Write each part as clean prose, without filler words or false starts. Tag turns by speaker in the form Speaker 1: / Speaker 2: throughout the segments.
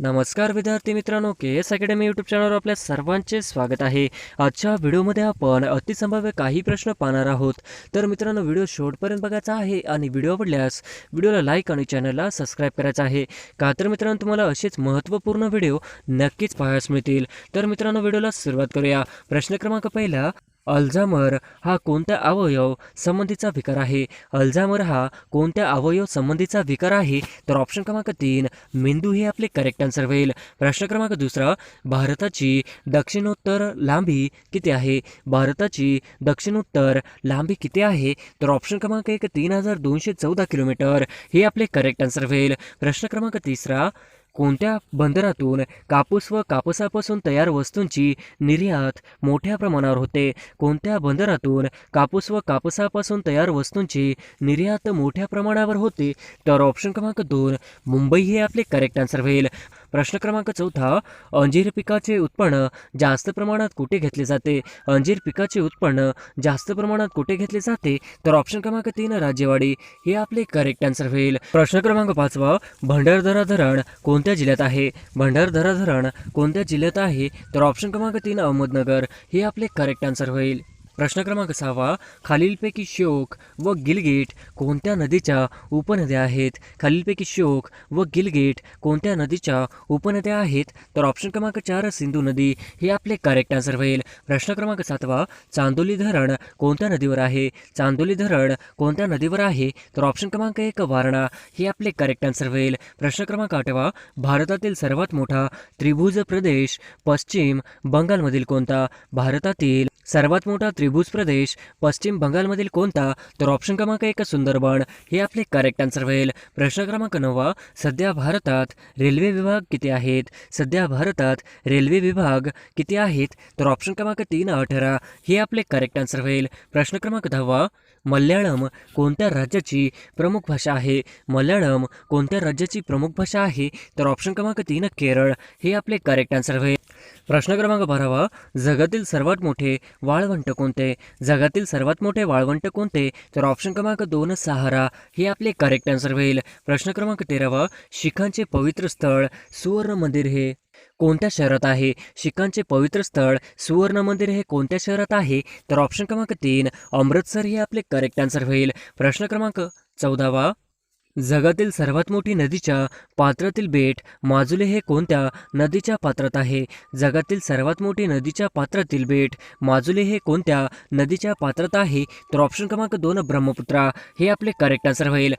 Speaker 1: नमस्कार विद्यार्थी मित्रांनो, के एस अकॅडमी यूट्यूब चॅनलवर आपल्या सर्वांचे स्वागत आहे। आजच्या व्हिडिओमध्ये आपण अतिसंभाव्य काही प्रश्न पाहणार आहोत। तर मित्रांनो, व्हिडिओ शेवटपर्यंत बघायचा आहे आणि व्हिडिओ आवडल्यास व्हिडिओला लाईक आणि चॅनलला सबस्क्राईब करायचं आहे। का तर मित्रांनो, तुम्हाला असेच महत्त्वपूर्ण व्हिडिओ नक्कीच पाहायला मिळतील। तर मित्रांनो, व्हिडिओला सुरुवात करूया। प्रश्न क्रमांक पहिला, अल्झायमर हा कोणत्या अवयव संबंधीचा विकार आहे? अल्झायमर हा कोणत्या अवयव संबंधीचा विकार आहे? तर ऑप्शन क्रमांक 3 मेंदू हे आपले करेक्ट आन्सर होईल। प्रश्न क्रमांक दुसरा, भारताची दक्षिणोत्तर लांबी किती आहे? भारताची दक्षिणोत्तर लांबी किती आहे? तर ऑप्शन क्रमांक 1 3214 किलोमीटर हे आपले करेक्ट आन्सर होईल। प्रश्न क्रमांक तिसरा, कोणत्या बंदरातून कापूस व कापसापासून तयार वस्तूंची निर्यात मोठ्या प्रमाणावर होते? कोणत्या बंदरातून कापूस व कापसापासून तयार वस्तूंची निर्यात मोठ्या प्रमाणावर होते? तर ऑप्शन क्रमांक 2 मुंबई हे आपले करेक्ट आन्सर होईल। प्रश्न क्रमांक चौथा, अंजीर पिकाचे उत्पन्न जास्त प्रमाणात कुठे घेतले जाते? अंजीर पिकाचे उत्पन्न जास्त प्रमाणात कुठे घेतले जाते? तर ऑप्शन क्रमांक 3 राज्यवाडी हे आपले करेक्ट आन्सर होईल। प्रश्न क्रमांक 5, भंडारदरा धरण कोणत्या जिल्ह्यात आहे? भंडारदरा धरण कोणत्या जिल्ह्यात आहे? तर ऑप्शन क्रमांक 3 अहमदनगर हे आपले करेक्ट आन्सर होईल। प्रश्न क्रमांक 6, खालीलपैकी श्योक व गिलगिट कोणत्या नदीच्या उपनद्या आहेत? खालीलपैकी श्योक व गिलगिट कोणत्या नदीच्या उपनद्या आहेत? तर ऑप्शन क्रमांक 4 सिंधू नदी हे आपले करेक्ट आन्सर होईल। प्रश्न क्रमांक 7, चांदोली धरण कोणत्या नदीवर आहे? चांदोली धरण कोणत्या नदीवर आहे? तर ऑप्शन क्रमांक 1 वारणा हे आपले करेक्ट आन्सर होईल। प्रश्न क्रमांक 8, भारतातील सर्वात मोठा त्रिभुज प्रदेश पश्चिम बंगालमधील कोणता? भारतातील सर्वात मोठा त्रिभुज प्रदेश पश्चिम बंगालमधील कोणता? तर ऑप्शन क्रमांक 1 सुंदरबन हे आपले करेक्ट आन्सर होईल। प्रश्न क्रमांक 9, सध्या भारतात रेल्वे विभाग किती आहेत? सध्या भारतात रेल्वे विभाग किती आहेत? तर ऑप्शन क्रमांक 3 18 हे आपले करेक्ट आन्सर होईल। प्रश्न क्रमांक 10, मल्याळम कोणत्या राज्याची प्रमुख भाषा आहे? मल्याळम कोणत्या राज्याची प्रमुख भाषा आहे? तर ऑप्शन क्रमांक 3 केरळ हे आपले करेक्ट आन्सर होईल। प्रश्न क्रमांक 12, जगातील सर्वात मोठे वाळवंट कोणते? जगातील सर्वात मोठे वाळवंट कोणते? तर ऑप्शन क्रमांक 2 सहारा हे आपले करेक्ट आन्सर होईल। प्रश्न क्रमांक 13, शीखांचे पवित्र स्थळ सुवर्ण मंदिर हे कोणत्या शहरात आहे? शीखांचे पवित्र स्थळ सुवर्ण मंदिर हे कोणत्या शहरात आहे? तर ऑप्शन क्रमांक 3 अमृतसर हे आपले करेक्ट आन्सर होईल। प्रश्न क्रमांक 14, जगातील सर्वात मोठी नदीच्या पात्रातील बेट माजुली हे कोणत्या नदीच्या पात्रात आहे? जगातील सर्वात मोठी नदीच्या पात्रातील बेट माजुली हे कोणत्या नदीच्या पात्रात आहे? तर ऑप्शन क्रमांक 2 ब्रह्मपुत्रा हे आपले करेक्ट आन्सर होईल।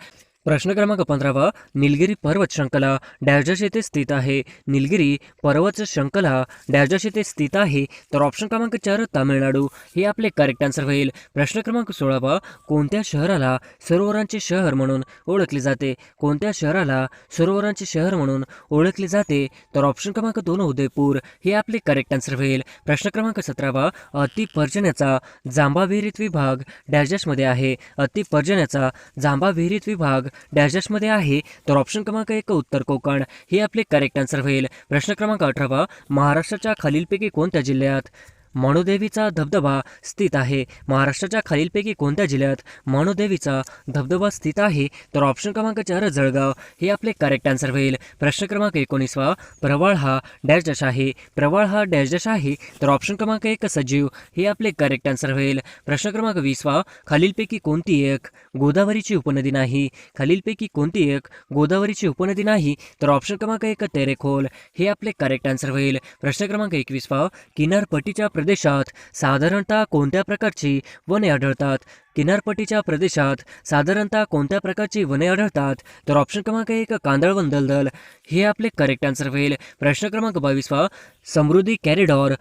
Speaker 1: प्रश्न क्रमांक 15, निलगिरी पर्वत श्रृंखला डॅश येथे स्थित आहे? निलगिरी पर्वत श्रृंखला डॅश येथे स्थित आहे? तर ऑप्शन क्रमांक 4 तामिळनाडू हे आपले करेक्ट आन्सर होईल। प्रश्न क्रमांक 16, कोणत्या शहराला सरोवरांचे शहर म्हणून ओळखले जाते? कोणत्या शहराला सरोवरांचे शहर म्हणून ओळखले जाते? तर ऑप्शन क्रमांक 2 उदयपूर हे आपले करेक्ट आन्सर होईल। प्रश्न क्रमांक 17, अतिपर्जन्याचा जांभा विहिरीत विभाग डॅशमध्ये आहे? अतिपर्जन्याचा जांभा विहिरीत विभाग डॅशमध्ये आहे? तर ऑप्शन क्रमांक 1 उत्तर कोकण हे आपले करेक्ट आन्सर होईल। प्रश्न क्रमांक 18, महाराष्ट्राच्या खालीलपैकी कोणत्या जिल्ह्यात मणुदेवीचा धबधबा स्थित आहे? महाराष्ट्राच्या खालीलपैकी कोणत्या जिल्ह्यात मणुदेवीचा धबधबा स्थित आहे? तर ऑप्शन क्रमांक 4 जळगाव हे आपले करेक्ट आन्सर होईल। प्रश्न क्रमांक 19, प्रवाळ हा डॅश आहे? प्रवाळ हा डॅश आहे? तर ऑप्शन क्रमांक 1 सजीव हे आपले करेक्ट आन्सर होईल। प्रश्न क्रमांक 20, खालीलपैकी कोणती एक गोदावरीची उपनदी नाही? खालीलपैकी कोणती एक गोदावरीची उपनदी नाही? तर ऑप्शन क्रमांक 1 तेरेखोल हे आपले करेक्ट आन्सर होईल। प्रश्न क्रमांक 21, किनारपट्टीच्या प्रदेशात साधारणतः कोणत्या प्रकारची वने आढळतात? किनारपट्टीच्या प्रदेशात साधारणतः कोणत्या प्रकारची वने आढळतात? तर ऑप्शन क्रमांक 1 कांदळवन दलदल हे आपले करेक्ट आन्सर होईल। प्रश्न क्रमांक 22, समृद्धी कॉरिडॉर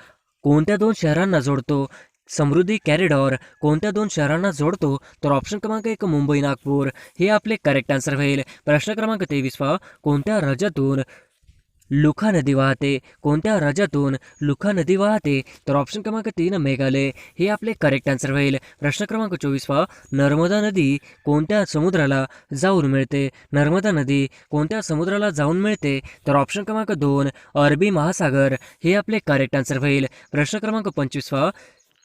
Speaker 1: कोणत्या 2 शहरांना जोडतो? समृद्धी कॉरिडॉर कोणत्या 2 शहरांना जोडतो? तर ऑप्शन क्रमांक 1 मुंबई नागपूर हे आपले करेक्ट आन्सर होईल। प्रश्न क्रमांक 23, कोणत्या राज्यातून लुखा नदी वाहते? कोणत्या राज्यातून लुखा नदी वाहते? तर ऑप्शन क्रमांक 3 मेघालय हे आपले करेक्ट आन्सर होईल। प्रश्न क्रमांक 24, नर्मदा नदी कोणत्या समुद्राला जाऊन मिळते? नर्मदा नदी कोणत्या समुद्राला जाऊन मिळते? तर ऑप्शन क्रमांक 2 अरबी महासागर हे आपले करेक्ट आन्सर होईल। प्रश्न क्रमांक 25,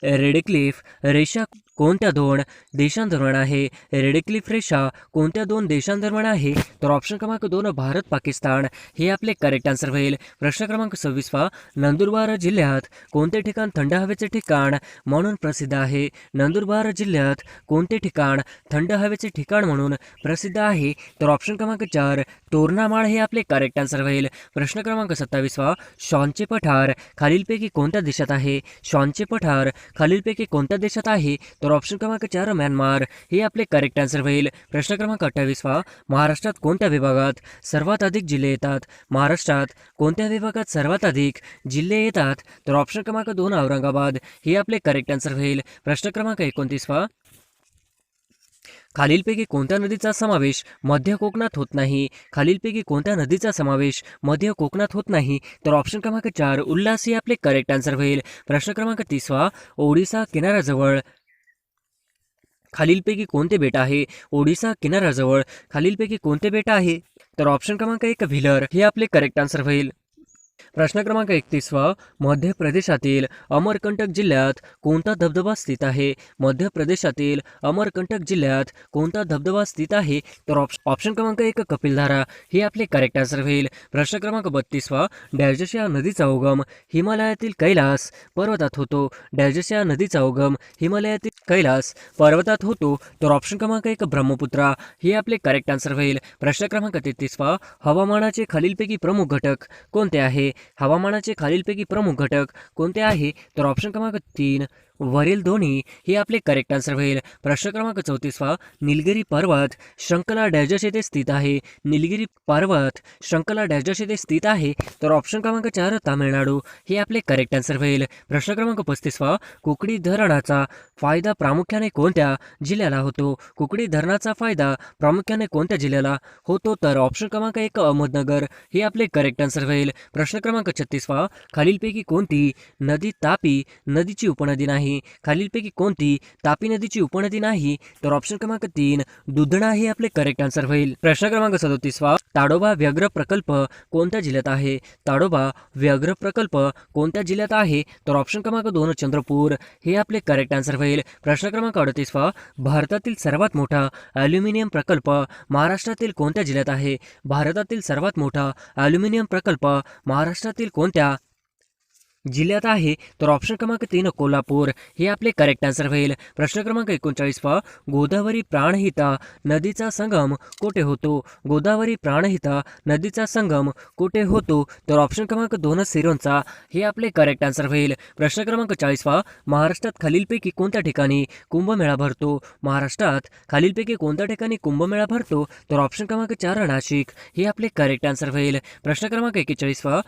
Speaker 1: रेडक्लिफ रेषा कोणत्या दोन देशांदरम्यान आहे? रेड क्लिफ रेषा कोणत्या दोन देशांदरम्यान आहे? तर ऑप्शन क्रमांक 2 भारत पाकिस्तान हे आपले करेक्ट आन्सर होईल. प्रश्न क्रमांक 26 नंदुरबार जिल्ह्यात कोणते ठिकाण थंड हवेचे ठिकाण म्हणून प्रसिद्ध आहे? नंदुरबार जिल्ह्यात कोणते ठिकाण थंड हवेचे ठिकाण म्हणून प्रसिद्ध आहे? तर ऑप्शन क्रमांक 4 तोरणामाळ हे आपले करेक्ट आन्सर होईल. प्रश्न क्रमांक 27 शॉनचे पठार खालीलपैकी कोणत्या देशात आहे? शॉनचे पठार खालीलपैकी कोणत्या देशात आहे? तर ऑप्शन क्रमांक 4 म्यानमार हे आपले करेक्ट आन्सर होईल. प्रश्न क्रमांक 28 महाराष्ट्रात कोणत्या विभागात सर्वात अधिक जिल्हे येतात? महाराष्ट्रात कोणत्या विभागात सर्वात अधिक जिल्हे येतात? तर ऑप्शन क्रमांक 2 औरंगाबाद हे आपले करेक्ट आन्सर होईल. प्रश्न क्रमांक 29 खालीलपैकी कोणत्या नदीचा समावेश मध्य कोकणात होत नाही? खालीलपैकी कोणत्या नदीचा समावेश मध्य कोकणात होत नाही? तर ऑप्शन क्रमांक 4 उल्हास हे आपले करेक्ट आन्सर होईल. प्रश्न क्रमांक 30 ओडिसा किनाऱ्याजवळ खालीलपैकी कोणते बेट आहे? ओडिसा किनाऱ्याजवळ खालीलपैकी कोणते बेट आहे? तर ऑप्शन क्रमांक 1 व्हीलर हे आपले करेक्ट आन्सर होईल. प्रश्न क्रमांक 31 मध्य प्रदेशातील अमरकंटक जिल्ह्यात कोणता धबधबा स्थित आहे? मध्य प्रदेशातील अमरकंटक जिल्ह्यात कोणता धबधबा स्थित आहे? तर ऑप्शन क्रमांक 1 कपिलधारा हे आपले करेक्ट आन्सर होईल. प्रश्न क्रमांक 32 डॅश या नदीचा उगम हिमालयातील कैलास पर्वतात होतो. डॅश या नदीचा उगम हिमालयातील कैलास पर्वतात होतो. तर ऑप्शन क्रमांक 1 ब्रह्मपुत्रा हे आपले करेक्ट आन्सर होईल. प्रश्न क्रमांक 33 हवामानाचे खालीलपैकी प्रमुख घटक कोणते आहे? हवामानाचे खालीलपैकी प्रमुख घटक कोणते आहे? तर ऑप्शन क्रमांक 3 वरील दोन्ही हे आपले करेक्ट आन्सर होईल. प्रश्न क्रमांक 34 निलगिरी पर्वत श्रृंखला डॅश येथे स्थित आहे. निलगिरी पर्वत श्रृंखला डॅश येथे स्थित आहे. तर ऑप्शन क्रमांक 4 तामिळनाडू हे आपले करेक्ट आन्सर होईल. प्रश्न क्रमांक 35 कुकडी धरणाचा फायदा प्रामुख्याने कोणत्या जिल्ह्याला होतो? कुकडी धरणाचा फायदा प्रामुख्याने कोणत्या जिल्ह्याला होतो? तर ऑप्शन क्रमांक 1 अहमदनगर हे आपले करेक्ट आन्सर होईल. प्रश्न क्रमांक 36 खालीलपैकी कोणती नदी तापी नदीची उपनदी नाही? खालीलपैकी कोणती तापी नदीची उपनदी नाही? तर ऑप्शन क्रमांक 3 दुधणा हे आपले करेक्ट आन्सर होईल. प्रश्न क्रमांक 37 ताडोबा व्याघ्र प्रकल्प कोणत्या जिल्ह्यात आहे? ताडोबा व्याघ्र प्रकल्प कोणत्या जिल्ह्यात आहे? तर ऑप्शन क्रमांक 2 चंद्रपूर हे आपले करेक्ट आन्सर होईल. प्रश्न क्रमांक 38 भारतातील सर्वात मोठा ॲल्युमिनियम प्रकल्प महाराष्ट्रातील कोणत्या जिल्ह्यात आहे? भारतातील सर्वात मोठा ॲल्युमिनियम प्रकल्प महाराष्ट्रातील कोणत्या जिल्ह्यात आहे? तर ऑप्शन क्रमांक 3 कोल्हापूर हे आपले करेक्ट आन्सर होईल. प्रश्न क्रमांक 39 गोदावरी प्राणहिता नदीचा संगम कोठे होतो? गोदावरी प्राणहिता नदीचा संगम कोठे होतो? तर ऑप्शन क्रमांक 2 सिरोंचा हे आपले करेक्ट आन्सर होईल. प्रश्न क्रमांक 40 महाराष्ट्रात खालीलपैकी कोणत्या ठिकाणी कुंभमेळा भरतो? महाराष्ट्रात खालीलपैकी कोणत्या ठिकाणी कुंभमेळा भरतो? तर ऑप्शन क्रमांक 4 नाशिक हे आपले करेक्ट आन्सर होईल. प्रश्न क्रमांक 41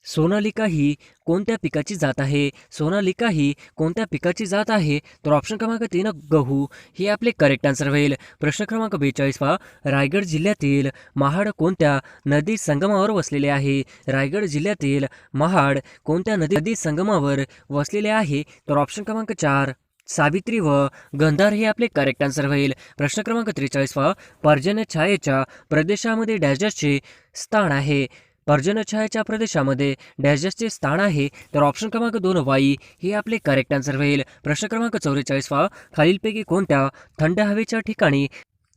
Speaker 1: सोनालिका ही कोणत्या पिकाची जात आहे? सोनालिका ही कोणत्या पिकाची जात आहे? तर ऑप्शन क्रमांक 3 गहू हे आपले करेक्ट आन्सर होईल. प्रश्न क्रमांक 42 रायगड जिल्ह्यातील महाड कोणत्या नदी संगमावर वसलेले आहे? रायगड जिल्ह्यातील महाड कोणत्या नदी संगमावर वसलेले आहे? तर ऑप्शन क्रमांक 4 सावित्री व गंधार हे आपले करेक्ट आन्सर होईल. प्रश्न क्रमांक 43 पर्जन्य छायेच्या प्रदेशामध्ये डॅशचे स्थान आहे. पर्जन्य छायेच्या प्रदेशामध्ये डॅशचे स्थान आहे. तर ऑप्शन क्रमांक 2 वाई हे आपले करेक्ट आन्सर होईल. प्रश्न क्रमांक 44 खालीलपैकी कोणत्या थंड हवेच्या ठिकाणी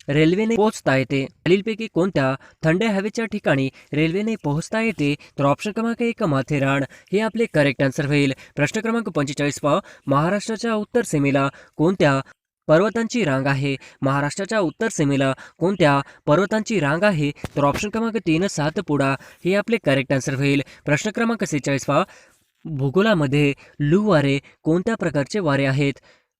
Speaker 1: रेल्वेने पोहोचता येते? खालीलपैकी कोणत्या थंड हवेच्या ठिकाणी रेल्वेने पोहोचता येते? तर ऑप्शन क्रमांक 1 माथेरान हे आपले करेक्ट आन्सर होईल. प्रश्न क्रमांक 45 महाराष्ट्राच्या उत्तर सीमेला कोणत्या पर्वतांची रांग आहे? महाराष्ट्राच्या उत्तर सीमेला कोणत्या पर्वतांची रांग आहे? तर ऑप्शन क्रमांक 3 सातपुडा हे आपले करेक्ट आन्सर होईल. प्रश्न क्रमांक 46 भूगोलामध्ये लू वारे कोणत्या प्रकारचे वारे आहेत?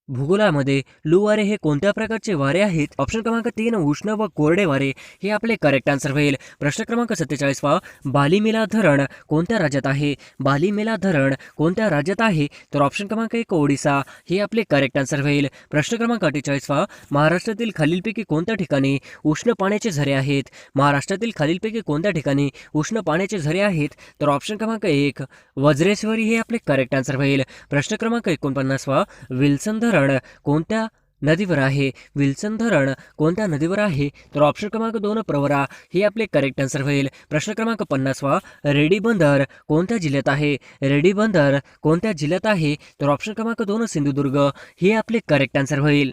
Speaker 1: भूगोलामध्ये लू वारे हे कोणत्या प्रकारचे वारे आहेत? ऑप्शन क्रमांक 3 उष्ण व कोरडे वारे हे आपले करेक्ट आन्सर होईल. प्रश्न क्रमांक 47 बालीमेला धरण कोणत्या राज्यात आहे? बालीमेला धरण कोणत्या राज्यात आहे? तर ऑप्शन क्रमांक 1 ओडिसा हे आपले करेक्ट आन्सर होईल. प्रश्न क्रमांक 48 महाराष्ट्रातील खालीलपैकी कोणत्या ठिकाणी उष्ण पाण्याचे झरे आहेत? महाराष्ट्रातील खालीलपैकी कोणत्या ठिकाणी उष्ण पाण्याचे झरे आहेत? तर ऑप्शन क्रमांक 1 वज्रेश्वरी हे आपले करेक्ट आन्सर होईल. प्रश्न क्रमांक 49 विल्सन धरण कोणत्या नदीवर आहे. विल्सन धरण कोणत्या नदीवर आहे? तर ऑप्शन क्रमांक 2 प्रवरा हे आपले करेक्ट आन्सर होईल. प्रश्न क्रमांक 50 रेडी बंदर कोणत्या जिल्ह्यात आहे? रेडी बंदर कोणत्या जिल्ह्यात आहे? तर ऑप्शन क्रमांक 2 सिंधुदुर्ग हे आपले करेक्ट आन्सर होईल.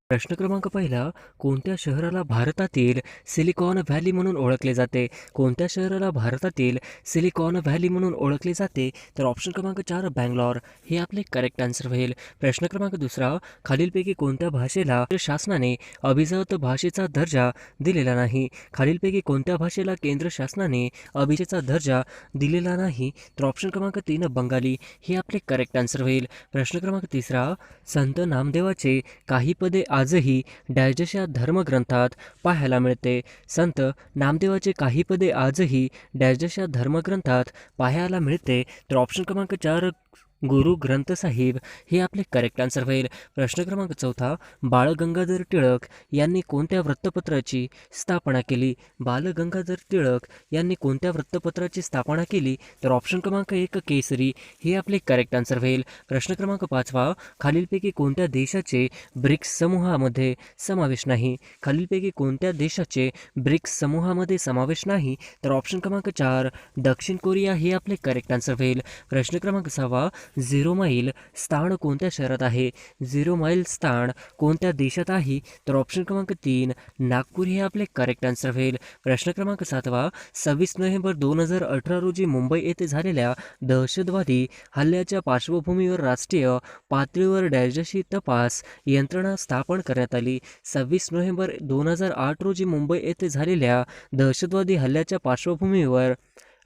Speaker 1: प्रश्न क्रमांक पहिला, कोणत्या शहराला भारतातील सिलिकॉन व्हॅली म्हणून ओळखले जाते? कोणत्या शहराला भारतातील सिलिकॉन व्हॅली म्हणून ओळखले जाते? तर ऑप्शन क्रमांक 4 बँगलोर हे आपले करेक्ट आन्सर होईल. प्रश्न क्रमांक दुसरा, खालीलपैकी कोणत्या भाषेला शासनाने अभिजात भाषेचा दर्जा दिलेला नाही? खालीलपैकी कोणत्या भाषेला केंद्र शासनाने अभिजातचा दर्जा दिलेला नाही? तर ऑप्शन क्रमांक 3 बंगाली हे आपले करेक्ट आन्सर होईल. प्रश्न क्रमांक तिसरा, संत नामदेवाचे काही पदे आजही डॅशच्या धर्मग्रंथात पाहायला मिळते. संत नामदेवाचे काही पदे आजही डॅशच्या धर्मग्रंथात पाहायला मिळते. तर ऑप्शन क्रमांक 4 गुरु ग्रंथ साहिब हे आपले करेक्ट आन्सर होईल. प्रश्न क्रमांक चौथा, बाळ गंगाधर टिळक यांनी कोणत्या वृत्तपत्राची स्थापना केली? बाळ गंगाधर टिळक यांनी कोणत्या वृत्तपत्राची स्थापना केली? तर ऑप्शन क्रमांक 1 केसरी हे आपले करेक्ट आन्सर होईल. प्रश्न क्रमांक 5 खालीलपैकी कोणत्या देशाचे ब्रिक्स समूहामध्ये समावेश नाही? खालीलपैकी कोणत्या देशाचे ब्रिक्स समूहामध्ये समावेश नाही? तर ऑप्शन क्रमांक 4 दक्षिण कोरिया हे आपले करेक्ट आन्सर होईल. प्रश्न क्रमांक 6 झिरो माईल स्थान कोणत्या शहरात आहे? झिरो माईल स्थान कोणत्या देशात आहे? तर ऑप्शन क्रमांक 3 नागपूर हे आपले करेक्ट आन्सर होईल. प्रश्न क्रमांक 7 26 नोव्हेंबर 2018 रोजी मुंबई येथे झालेल्या दहशतवादी हल्ल्याच्या पार्श्वभूमीवर राष्ट्रीय पातळीवर डॅशची तपास यंत्रणा स्थापन करण्यात आली. 26 नोव्हेंबर 2008 रोजी मुंबई येथे झालेल्या दहशतवादी हल्ल्याच्या पार्श्वभूमीवर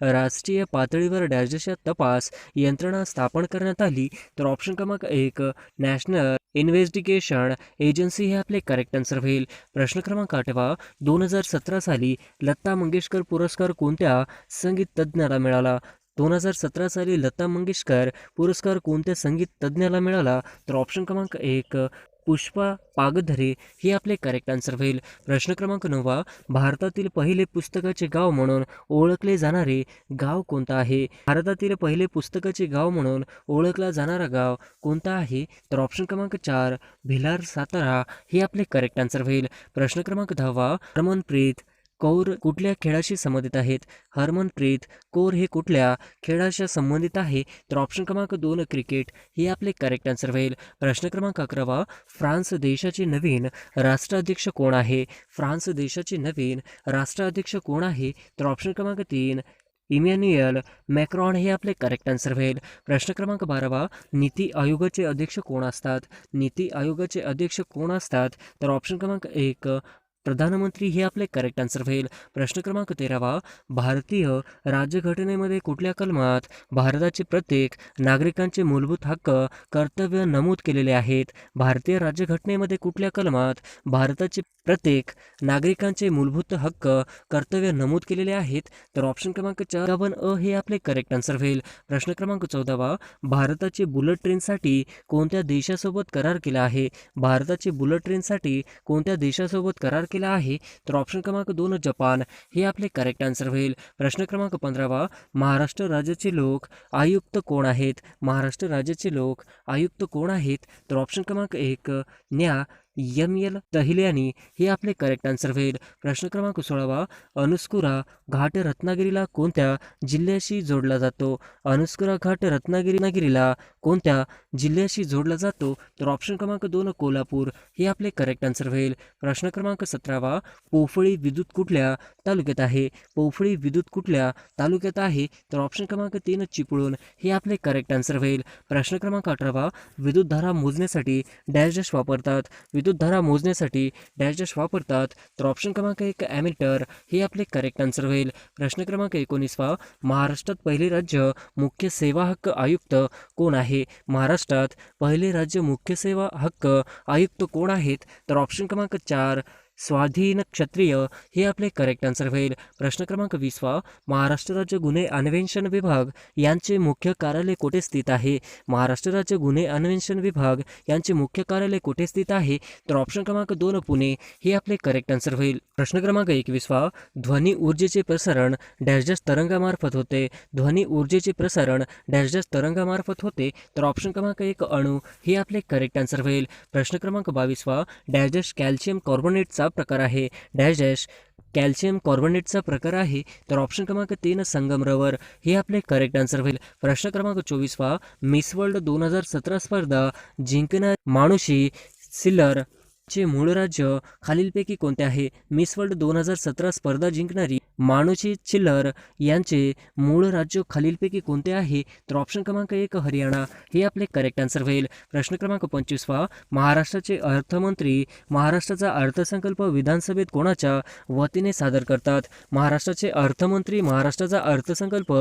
Speaker 1: राष्ट्रीय पातळीवर डॅशच्या तपास यंत्रणा स्थापन करण्यात आली. तर ऑप्शन क्रमांक 1 नॅशनल इन्व्हेस्टिगेशन एजन्सी हे आपले करेक्ट आन्सर होईल. प्रश्न क्रमांक 8 2017 साली लता मंगेशकर पुरस्कार कोणत्या संगीत तज्ज्ञाला मिळाला? 2017 साली लता मंगेशकर पुरस्कार कोणत्या संगीत तज्ज्ञाला मिळाला? तर ऑप्शन क्रमांक 1 पुष्पा पागधरे हे आपले करेक्ट आन्सर होईल. प्रश्न क्रमांक 9 भारतातील पहिले पुस्तकाचे गाव म्हणून ओळखले जाणारे गाव कोणतं आहे? भारतातील पहिले पुस्तकाचे गाव म्हणून ओळखला जाणारा गाव कोणता आहे? तर ऑप्शन क्रमांक 4 भिलार सातारा हे आपले करेक्ट आन्सर होईल. प्रश्न क्रमांक 10 हरमनप्रीत कौर कुठल्या खेळाशी संबंधित आहेत? हरमनप्रीत कौर हे कुठल्या खेळाशी संबंधित आहे? तर ऑप्शन क्रमांक 2 क्रिकेट हे आपले करेक्ट आन्सर होईल. प्रश्न क्रमांक 11 फ्रान्स देशाचे नवीन राष्ट्राध्यक्ष कोण आहे? फ्रान्स देशाचे नवीन राष्ट्राध्यक्ष कोण आहे? तर ऑप्शन क्रमांक 3 इमॅन्युएल मॅक्रॉन हे आपले करेक्ट आन्सर होईल. प्रश्न क्रमांक 12 नीती आयोगाचे अध्यक्ष कोण असतात? नीती आयोगाचे अध्यक्ष कोण असतात? तर ऑप्शन क्रमांक 1 प्रधानमंत्री हे आपले करेक्ट आन्सर होईल. प्रश्न क्रमांक 13 भारतीय राज्यघटनेमध्ये कुठल्या कलमात भारताचे प्रत्येक नागरिकांचे मूलभूत हक्क कर्तव्य नमूद केलेले आहेत? भारतीय राज्यघटनेमध्ये कुठल्या कलमात भारताचे प्रत्येक नागरिकांचे मूलभूत हक्क कर्तव्य नमूद केलेले आहेत? तर ऑप्शन क्रमांक 4 हे आपले करेक्ट आन्सर होईल. प्रश्न क्रमांक 14 भारताचे बुलेट ट्रेनसाठी कोणत्या देशासोबत करार केला आहे? भारताचे बुलेट ट्रेनसाठी कोणत्या देशासोबत करार केला आहे? तर ऑप्शन क्रमांक 2 जपान हे आपले करेक्ट आन्सर होईल. प्रश्न क्रमांक 15 महाराष्ट्र राज्याचे लोक आयुक्त कोण आहेत? महाराष्ट्र राज्याचे लोक आयुक्त कोण आहेत? तर ऑप्शन क्रमांक 1 न्या एम.एल. तहिल्यानी हे आपले करेक्ट आन्सर होईल. प्रश्न क्रमांक 16 अनुस्कुरा घाट रत्नागिरीला कोणत्या जिल्ह्याशी जोडला जातो? अनुस्कुरा घाट रत्नागिरीला कोणत्या जिल्ह्याशी जोडला जातो? तर ऑप्शन क्रमांक 2 कोल्हापूर हे आपले करेक्ट आन्सर होईल. प्रश्न क्रमांक 17 पोफळी विद्युत कुठल्या तालुक्यात आहे? पोफळी विद्युत कुठल्या तालुक्यात आहे? तर ऑप्शन क्रमांक 3 चिपळूण हे आपले करेक्ट आन्सर होईल. प्रश्न क्रमांक 18 विद्युत धारा मोजण्यासाठी डॅश वापरतात? विद्युत धारा मोजण्यासाठी डॅश वापरतात? तर ऑप्शन क्रमांक 1 ॲमीटर हे आपले करेक्ट आन्सर होईल. प्रश्न क्रमांक 19 महाराष्ट्रात पहिले राज्य मुख्य सेवा हक्क आयुक्त कोण आहे? महाराष्ट्रात पहिले राज्य मुख्य सेवा हक्क आयुक्त कोण आहेत? तर ऑप्शन क्रमांक 4 स्वाधीन क्षत्रिय हे आपले करेक्ट आन्सर होईल. प्रश्न क्रमांक 20 महाराष्ट्र राज्य गुन्हे अन्वेषण विभाग यांचे मुख्य कार्यालय कुठे स्थित आहे? महाराष्ट्र राज्य गुन्हे अन्वेषण विभाग यांचे मुख्य कार्यालय कुठे स्थित आहे? तर ऑप्शन क्रमांक 2 पुणे हे आपले करेक्ट आन्सर होईल. प्रश्न क्रमांक 21 ध्वनी ऊर्जेचे प्रसारण डॅश डॅश तरंगामार्फत होते. ध्वनी ऊर्जेचे प्रसारण डॅश डॅश तरंगामार्फत होते. तर ऑप्शन क्रमांक 1 अणू हे आपले करेक्ट आन्सर होईल. प्रश्न क्रमांक 22 डॅश डॅश कॅल्शियम कार्बोनेटचा प्रकार आहे. डॅश डॅश कॅल्शियम कार्बोनेटचा प्रकार आहे. तर ऑप्शन क्रमांक 3 संगमरवर हे आपले करेक्ट आन्सर होईल. प्रश्न क्रमांक 24 मिस वर्ल्ड 2017 स्पर्धा जिंकणारी मानुषी सिल्लर चे मूळ राज्य खालीलपैकी कोणते आहे? मिस वर्ल्ड 2017 स्पर्धा जिंकणारी मानुषी चिल्लर यांचे मूळ राज्य खालीलपैकी कोणते आहे? तर ऑप्शन क्रमांक 1 हरियाणा हे आपले करेक्ट आन्सर होईल. प्रश्न क्रमांक 25 महाराष्ट्राचे अर्थमंत्री महाराष्ट्राचा अर्थसंकल्प विधानसभेत कोणाच्या वतीने सादर करतात? महाराष्ट्राचे अर्थमंत्री महाराष्ट्राचा अर्थसंकल्प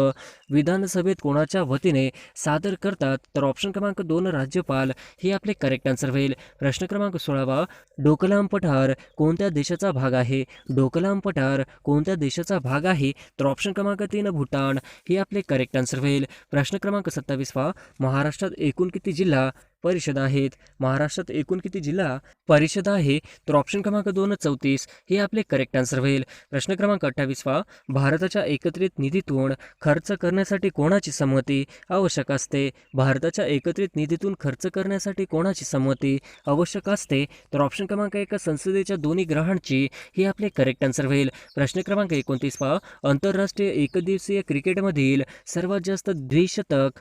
Speaker 1: विधानसभेत कोणाच्या वतीने सादर करतात? तर ऑप्शन क्रमांक 2 राज्यपाल हे आपले करेक्ट आन्सर होईल. प्रश्न क्रमांक 16 डोकलाम पठार कोणत्या देशाचा भाग आहे? डोकलाम पठार कोणत्या देशाचा भाग आहे? तर ऑप्शन क्रमांक 3 भूटान हे आपले करेक्ट आन्सर होईल. प्रश्न क्रमांक 27 महाराष्ट्रात एकूण किती जिल्हा परिषद आहेत? महाराष्ट्रात एकूण किती जिल्हा परिषद आहे? तर ऑप्शन क्रमांक 2 34 हे आपले करेक्ट आन्सर होईल. प्रश्न क्रमांक 28 भारताच्या एकत्रित निधीतून खर्च करण्यासाठी कोणाची संमती आवश्यक असते? भारताच्या एकत्रित निधीतून खर्च करण्यासाठी कोणाची संमती आवश्यक असते? तर ऑप्शन क्रमांक 1 संसदेच्या दोन्ही ग्रहांची हे आपले करेक्ट आन्सर होईल. प्रश्न क्रमांक 29 आंतरराष्ट्रीय एकदिवसीय क्रिकेटमधील सर्वात जास्त द्विशतक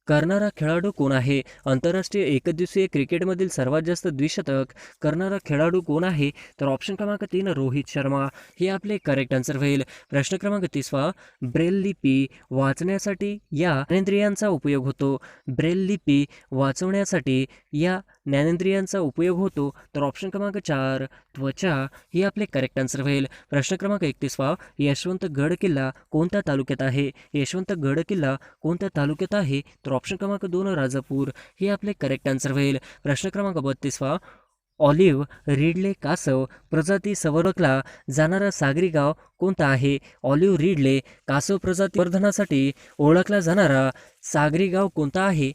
Speaker 1: करणारा खेळाडू कोण आहे? आंतरराष्ट्रीय एकदिवसीय क्रिकेटमधील सर्वात जास्त द्विशतक करणारा खेळाडू कोण आहे? तर ऑप्शन क्रमांक 3 रोहित शर्मा हे आपले करेक्ट आन्सर होईल. प्रश्न क्रमांक 30 ब्रेल लिपी वाचण्यासाठी या ज्ञानेंद्रियांचा उपयोग होतो. ब्रेल लिपी वाचवण्यासाठी या ज्ञानेंद्रियांचा उपयोग होतो. तर ऑप्शन क्रमांक 4 त्वचा हे आपले करेक्ट आन्सर होईल. प्रश्न क्रमांक 31 यशवंतगड किल्ला कोणत्या तालुक्यात आहे? यशवंतगड किल्ला कोणत्या तालुक्यात आहे? तर ऑप्शन क्रमांक 2 राजापूर हे आपले करेक्ट आन्सर होईल. प्रश्न क्रमांक 32 ऑलिव्ह रिडले कासव प्रजाती संवर्धकला जाणारा सागरी गाव कोणता आहे? ऑलिव्ह रिडले कासव प्रजाती वर्धनासाठी ओळखला जाणारा सागरी गाव कोणता आहे?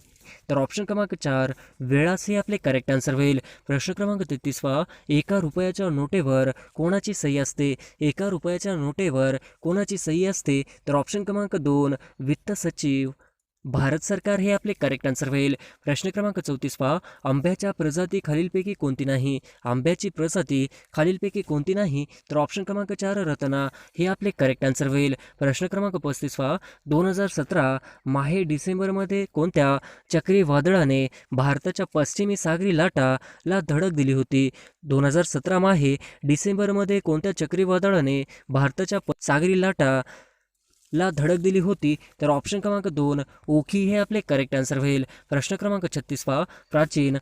Speaker 1: तर ऑप्शन क्रमांक 4 वेळास हे आपले करेक्ट आन्सर होईल. प्रश्न क्रमांक 33 एका रुपयाच्या नोटेवर कोणाची सही असते? एका रुपयाच्या नोटेवर कोणाची सही असते? तर ऑप्शन क्रमांक 2 वित्त सचिव भारत सरकार हे आपले करेक्ट आन्सर होईल. प्रश्न क्रमांक 34 आंब्याच्या प्रजाती खालीलपैकी कोणती नाही? आंब्याची प्रजाती खालीलपैकी कोणती नाही? तर ऑप्शन क्रमांक 4 रत्ना हे आपले करेक्ट आन्सर होईल. प्रश्न क्रमांक 35 2017 माहे डिसेंबरमध्ये कोणत्या चक्रीवादळाने भारताच्या पश्चिमी सागरी लाटाला धडक दिली होती? 2017 माहे डिसेंबरमध्ये कोणत्या चक्रीवादळाने भारताच्या सागरी लाटाला धडक दिली होती? तर ऑप्शन क्रमांक 2 ओखी हे आपले करेक्ट आन्सर होईल. प्रश्न क्रमांक 36 प्राचीन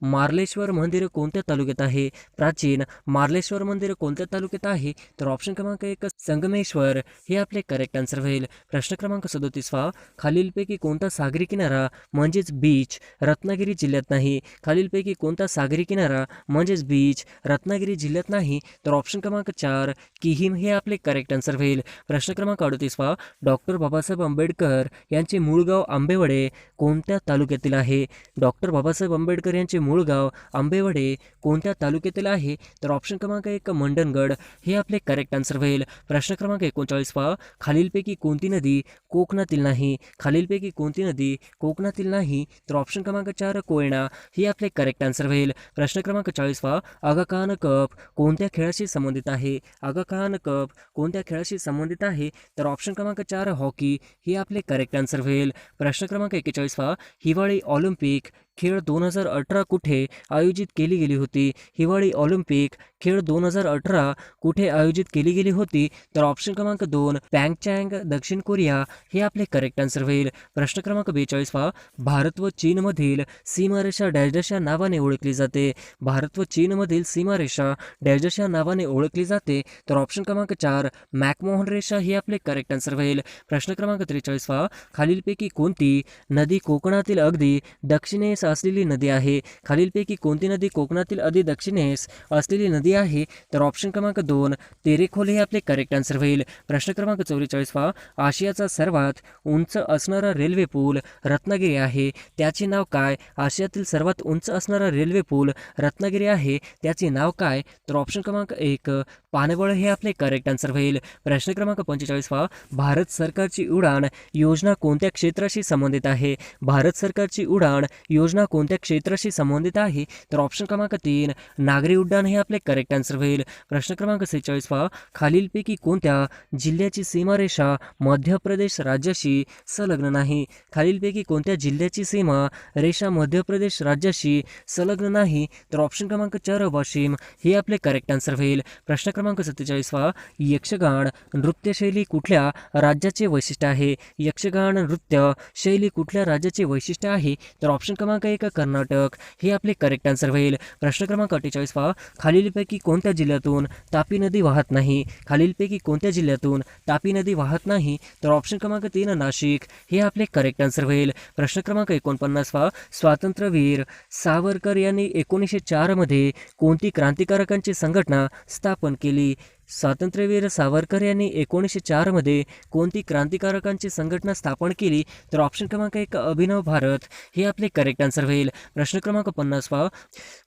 Speaker 1: मार्लेश्वर मंदिर कोणत्या तालुक्यात आहे? प्राचीन मार्लेश्वर मंदिर कोणत्या तालुक्यात आहे? तर ऑप्शन क्रमांक 1 संगमेश्वर हे आपले करेक्ट आन्सर होईल. प्रश्न क्रमांक 37 खालीलपैकी कोणता सागरी किनारा म्हणजेच बीच रत्नागिरी जिल्ह्यात नाही? खालीलपैकी कोणता सागरी किनारा म्हणजेच बीच रत्नागिरी जिल्ह्यात नाही? तर ऑप्शन क्रमांक 4 किहीम हे आपले करेक्ट आन्सर होईल. प्रश्न क्रमांक 38 डॉक्टर बाबासाहेब आंबेडकर यांचे मूळ गाव आंबेवडे कोणत्या तालुक्यातील आहे? डॉक्टर बाबासाहेब आंबेडकर यांचे मूळ गाव आंबेवडे कोणत्या तालुक्यातील आहे? तर ऑप्शन क्रमांक 1 मंडणगड हे आपले करेक्ट आन्सर होईल. प्रश्न क्रमांक 39 खालीलपैकी कोणती नदी कोकणातील नाही? खालीलपैकी कोणती नदी कोकणातील नाही? तर ऑप्शन क्रमांक 4 कोयना हे आपले करेक्ट आन्सर होईल. प्रश्न क्रमांक 40 आगा खान कप कोणत्या खेळाशी संबंधित आहे? आगा खान कप कोणत्या खेळाशी संबंधित आहे? तर ऑप्शन क्रमांक 4 हॉकी हे आपले करेक्ट आन्सर होईल. प्रश्न क्रमांक 41 हिवाळी ऑलिम्पिक खेळ 2018 कुठे आयोजित केली गेली होती? हिवाळी ऑलिम्पिक खेळ 2018 कुठे आयोजित केली गेली होती? तर ऑप्शन क्रमांक 2 पँगचँग दक्षिण कोरिया हे आपले करेक्ट आन्सर होईल. प्रश्न क्रमांक 42 भारत व चीनमधील सीमारेषा डॅश डॅश या नावाने ओळखली जाते? भारत व चीनमधील सीमारेषा डॅश डॅश या नावाने ओळखली जाते? तर ऑप्शन क्रमांक 4 मॅकमोहन रेषा हे आपले करेक्ट आन्सर होईल. प्रश्न क्रमांक 43 खालीलपैकी कोणती नदी कोकणातील अगदी दक्षिणेस असलेली नदी आहे? खालीलपैकी कोणती नदी कोकणातील अगदी दक्षिणेस असलेली नदी नदी आहे? तर ऑप्शन क्रमांक 2 तेरेखोल हे आपले करेक्ट आन्सर होईल. प्रश्न क्रमांक 44 पहा, आशियाचा सर्वात उंच असणारा रेल्वे पूल रत्नागिरी आहे, त्याचे नाव काय? आशियातील सर्वात उंच असणारा रेल्वे पूल रत्नागिरी आहे, त्याचे नाव काय? तर ऑप्शन क्रमांक 1 पानवळ हे आपले करेक्ट आन्सर होईल. प्रश्न क्रमांक 45 पहा, भारत सरकारची उडान योजना कोणत्या क्षेत्राशी संबंधित आहे? भारत सरकारची उडान योजना कोणत्या क्षेत्राशी संबंधित आहे? तर ऑप्शन क्रमांक 3 नागरी उड्डाण हे आपले करेक्ट आन्सर होईल. प्रश्न क्रमांक 46 पहा, खालीलपैकी कोणत्या जिल्ह्याची सीमारेषा मध्य प्रदेश राज्याशी संलग्न नाही? खालीलपैकी कोणत्या जिल्ह्याची सीमा रेषा मध्य प्रदेश राज्याशी संलग्न नाही? तर ऑप्शन क्रमांक 4 वाशिम हे आपले करेक्ट आन्सर होईल. प्रश्न क्रमांक 47 पहा, यक्षगान नृत्यशैली कुठल्या राज्याचे वैशिष्ट्य आहे? यक्षगान नृत्य शैली कुठल्या राज्याचे वैशिष्ट्य आहे? तर ऑप्शन क्रमांक 1 कर्नाटक हे आपले करेक्ट आन्सर होईल. प्रश्न क्रमांक 48 पहा, खालीलपैकी कोणत्या जिल्ह्यातून तापी नदी वाहत नाही? खालीलपैकी कोणत्या जिल्ह्यातून तापी नदी वाहत नाही? तर ऑप्शन क्रमांक 3 नाशिक हे आपले करेक्ट आन्सर होईल. प्रश्न क्रमांक 49 पहा, स्वातंत्र्यवीर सावरकर यांनी 1904 मध्ये कोणती क्रांतिकारकांची संघटना स्थापन केली? स्वातंत्र्यवीर सावरकर यांनी 1904 मध्ये कोणती क्रांतिकारकांची संघटना स्थापन केली? तर ऑप्शन क्रमांक 1 अभिनव भारत हे आपले करेक्ट आन्सर होईल. प्रश्न क्रमांक 50 पहा,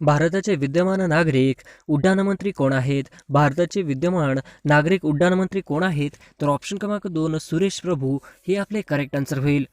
Speaker 1: भारताचे विद्यमान नागरिक उड्डाण मंत्री कोण आहेत? भारताचे विद्यमान नागरिक उड्डाण मंत्री कोण आहेत? तर ऑप्शन क्रमांक 2 सुरेश प्रभू हे आपले करेक्ट आन्सर होईल.